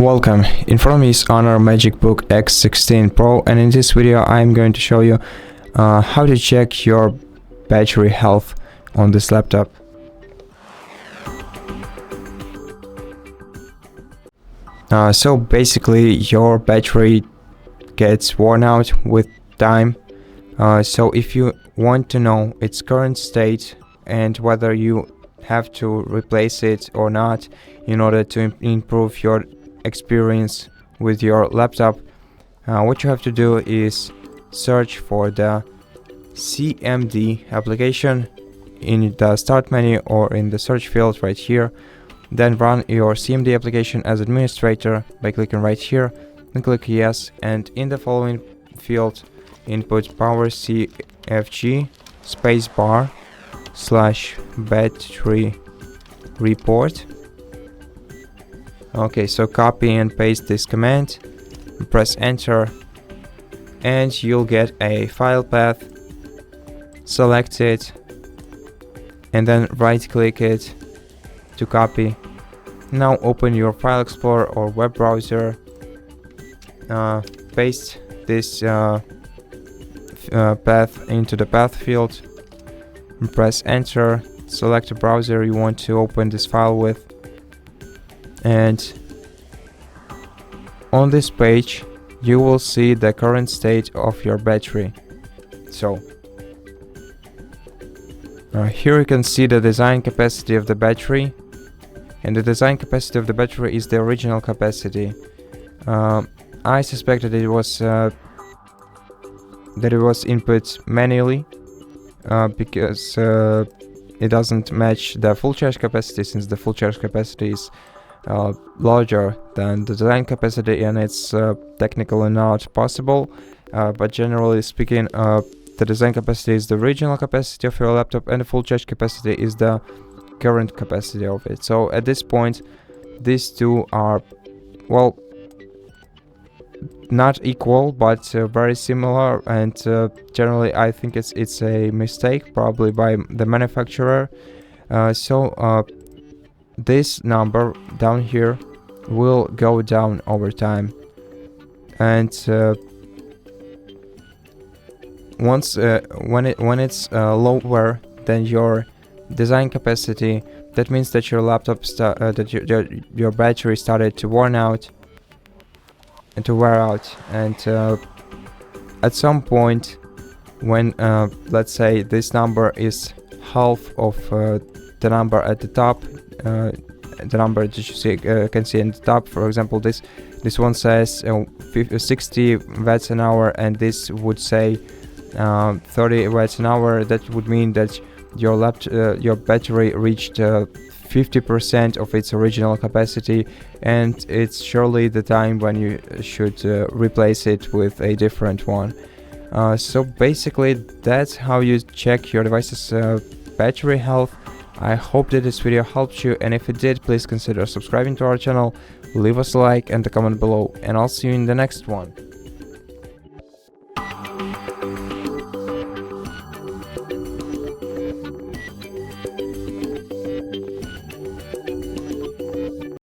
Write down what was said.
Welcome, in front of me is HONOR MagicBook X16 PRO, and in this video I'm going to show you how to check your battery health on this laptop. So basically your battery gets worn out with time, so if you want to know its current state and whether you have to replace it or not in order to improve your experience with your laptop, what you have to do is search for the CMD application in the start menu or in the search field right here. Then run your CMD application as administrator by clicking right here and click yes, and in the following field input power CFG spacebar / battery report. Okay, so copy and paste this command, press enter, and you'll get a file path. Select it and then right click it to copy. Now open your file explorer or web browser, paste this path into the path field, press enter, select the browser you want to open this file with, and on this page you will see the current state of your battery. So here you can see the design capacity of the battery, and the design capacity of the battery is the original capacity. I suspect that it was input manually because it doesn't match the full charge capacity, since the full charge capacity is larger than the design capacity, and it's technically not possible, but generally speaking, the design capacity is the original capacity of your laptop and the full charge capacity is the current capacity of it. So at this point these two are, well, not equal but very similar, and generally I think it's a mistake probably by the manufacturer. So this number down here will go down over time, and once when it's lower than your design capacity, that means that your laptop your battery started to wear out, and at some point when let's say this number is half of the number at the top, the number that you can see in the top, for example this one says 60 watts an hour and this would say 30 watts an hour, that would mean that your battery reached 50% of its original capacity, and it's surely the time when you should replace it with a different one. So basically that's how you check your device's battery health. I hope that this video helped you, and if it did, please consider subscribing to our channel, leave us a like and a comment below, and I'll see you in the next one.